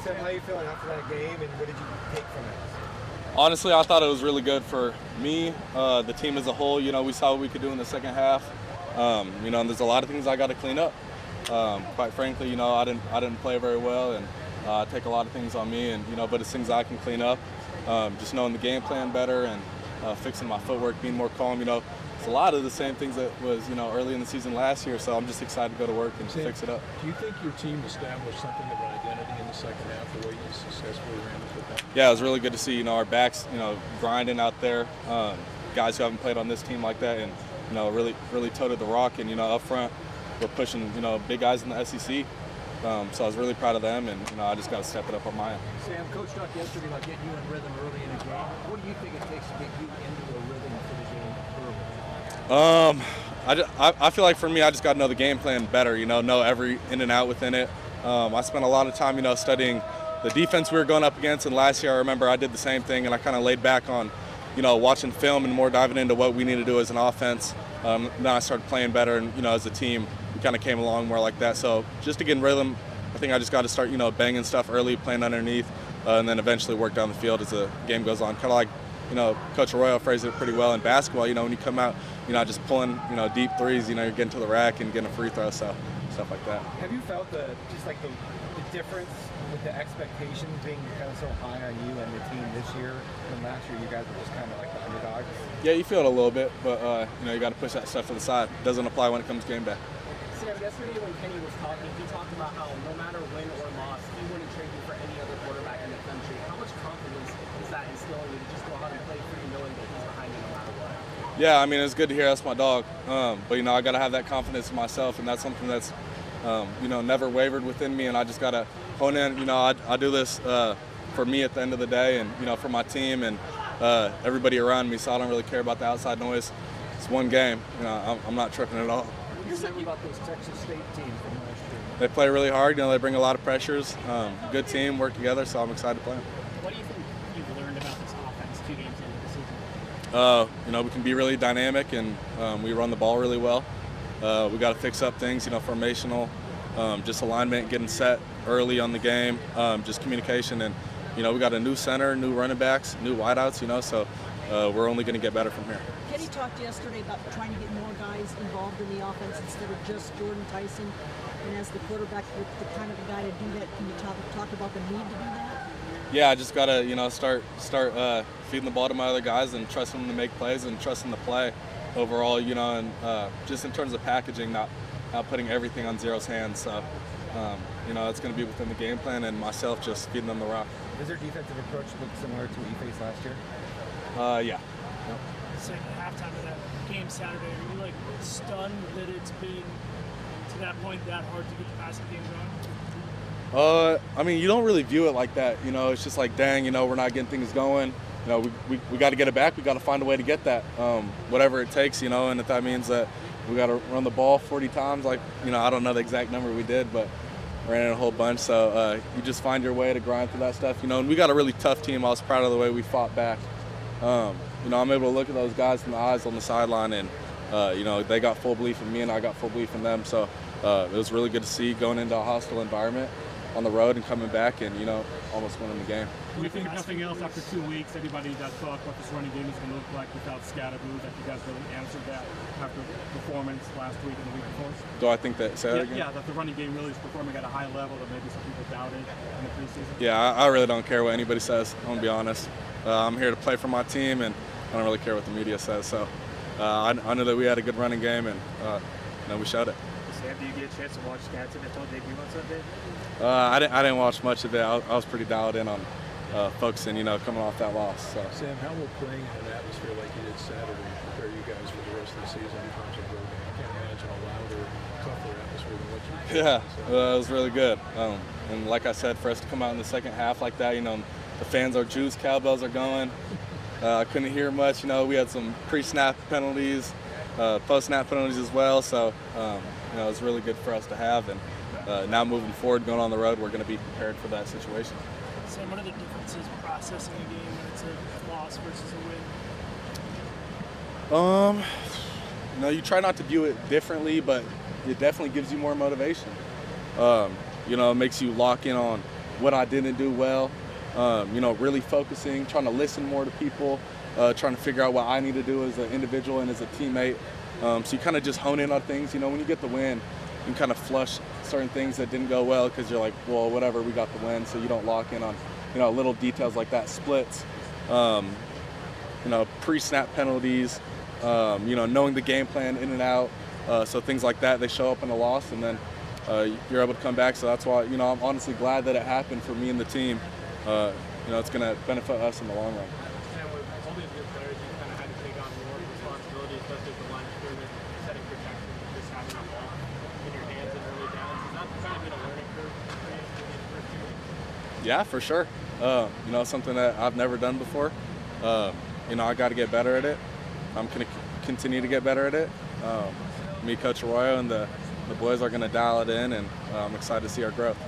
Sam, how are you feeling after that game, and what did you take from it? Honestly, I thought it was really good for me, the team as a whole. You know, we saw what we could do in the second half. You know, and there's a lot of things I got to clean up. Quite frankly, you know, I didn't play very well, and I take a lot of things on me, and you know, but it's things I can clean up. Just knowing the game plan better and fixing my footwork, being more calm. You know, it's a lot of the same things that was, you know, early in the season last year. So I'm just excited to go to work and fix it up. Do you think your team established something of an identity in the second half, the way you successfully ran the football? Yeah, it was really good to see, you know, our backs, you know, grinding out there. Guys who haven't played on this team like that, and you know, really toted the rock. And you know, up front, we're pushing, you know, big guys in the SEC. So I was really proud of them, and you know, I just got to step it up on my end. Sam, Coach talked yesterday about getting you in rhythm early in a game. What do you think it takes to get you into a rhythm for the game early? I feel like for me, I just got to know the game plan better. You know every in and out within it. I spent a lot of time, you know, studying the defense we were going up against, and last year I remember I did the same thing, and I kind of laid back on, you know, watching film and more diving into what we need to do as an offense. Then I started playing better, and you know, as a team, we kind of came along more like that. So just to get in rhythm, I think I just got to start, you know, banging stuff early, playing underneath, and then eventually work down the field as the game goes on. Kind of like, you know, Coach Arroyo phrased it pretty well in basketball. You know, when you come out, you know, just pulling, you know, deep threes, you know, you're getting to the rack and getting a free throw, so stuff like that. Have you felt the difference with the expectations being kind of so high on you and the team this year? And last year, you guys were just kind of like the underdogs. Yeah, you feel it a little bit, but you know, you got to push that stuff to the side. It doesn't apply when it comes game day. Sam, yesterday when Kenny was talking, he talked about how no matter win or loss, he wouldn't trade you for any other quarterback in the country. How much confidence is that instilling you to just go out and play free, knowing that he's behind you no matter what? Yeah, I mean, it's good to hear. That's my dog. But you know, I got to have that confidence in myself, and that's something that's you know, never wavered within me. And I just got to hone in. You know, I do this for me at the end of the day, and you know, for my team and everybody around me. So I don't really care about the outside noise. It's one game. You know, I'm not tripping at all. What do you say about those Texas State teams from last year? They play really hard. You know, they bring a lot of pressures. Good team, work together. So I'm excited to play them. What do you think you've learned about this offense 2 games into the season? You know, we can be really dynamic, and we run the ball really well. We got to fix up things, you know, formational, just alignment, getting set early on the game, just communication, and you know, we got a new center, new running backs, new wideouts, you know, so we're only going to get better from here. Kenny talked yesterday about trying to get more guys involved in the offense instead of just Jordan Tyson. And as the quarterback, you're the kind of guy to do that. Can you talk about the need to do that? Yeah, I just got to, you know, start feeding the ball to my other guys and trusting them to make plays and trusting the play overall, you know, and just in terms of packaging, not putting everything on Zero's hands. So, you know, it's going to be within the game plan, and myself just feeding them the rock. Does their defensive approach look similar to what you faced last year? Yeah. Nope. Second halftime of that game Saturday, are you like stunned that it's been to that point that hard to get the passing game going? I mean, you don't really view it like that. You know, it's just like, dang, you know, we're not getting things going. You know, we got to get it back. We got to find a way to get that, whatever it takes, you know, and if that means that we got to run the ball 40 times, like, you know, I don't know the exact number we did, but ran it a whole bunch. So you just find your way to grind through that stuff, you know, and we got a really tough team. I was proud of the way we fought back. You know, I'm able to look at those guys in the eyes on the sideline, and, you know, they got full belief in me and I got full belief in them. So it was really good to see going into a hostile environment on the road and coming back and, you know, almost winning the game. Do you think, if nothing else, after 2 weeks, anybody that thought what this running game is going to look like without Scatterboo, that you guys really answered that after performance last week and the week before? Do I think that, say that again? Yeah, that the running game really is performing at a high level that maybe some people doubted in the preseason? Yeah, I really don't care what anybody says. I'm going to be honest. I'm here to play for my team, and I don't really care what the media says. So I knew that we had a good running game, and you know, we showed it. Sam, do you get a chance to watch Stats in the debut on Sunday? I didn't watch much of it. I was pretty dialed in on focusing, you know, coming off that loss. So. Sam, how will playing in an atmosphere like you did Saturday prepare you guys for the rest of the season in terms of road game? I can't imagine a louder, tougher atmosphere than what you Yeah, it was really good. And like I said, for us to come out in the second half like that, you know, the fans are juiced, cowbells are going. I couldn't hear much. You know, we had some pre-snap penalties, post-snap penalties as well. So, you know, it was really good for us to have. And now moving forward, going on the road, we're going to be prepared for that situation. Sam, what are the differences processing a game when it's a loss versus a win? You know, you try not to view it differently, but it definitely gives you more motivation. You know, it makes you lock in on what I didn't do well, you know, really focusing, trying to listen more to people, trying to figure out what I need to do as an individual and as a teammate. So you kind of just hone in on things. You know, when you get the win, you can kind of flush certain things that didn't go well because you're like, well, whatever, we got the win. So you don't lock in on, you know, little details like that, splits, you know, pre-snap penalties, you know, knowing the game plan in and out. So things like that, they show up in a loss, and then you're able to come back. So that's why, you know, I'm honestly glad that it happened for me and the team. You know, it's going to benefit us in the long run. And with all these good players, you kind of had to take on more responsibility, especially at the line of scrimmage, setting protection, and just having the ball in your hands in early downs. Has that kind of been a learning curve for you in these first 2 weeks? Yeah, for sure. You know, something that I've never done before. You know, I got to get better at it. I'm going to continue to get better at it. Me, Coach Arroyo, and the boys are going to dial it in, and I'm excited to see our growth.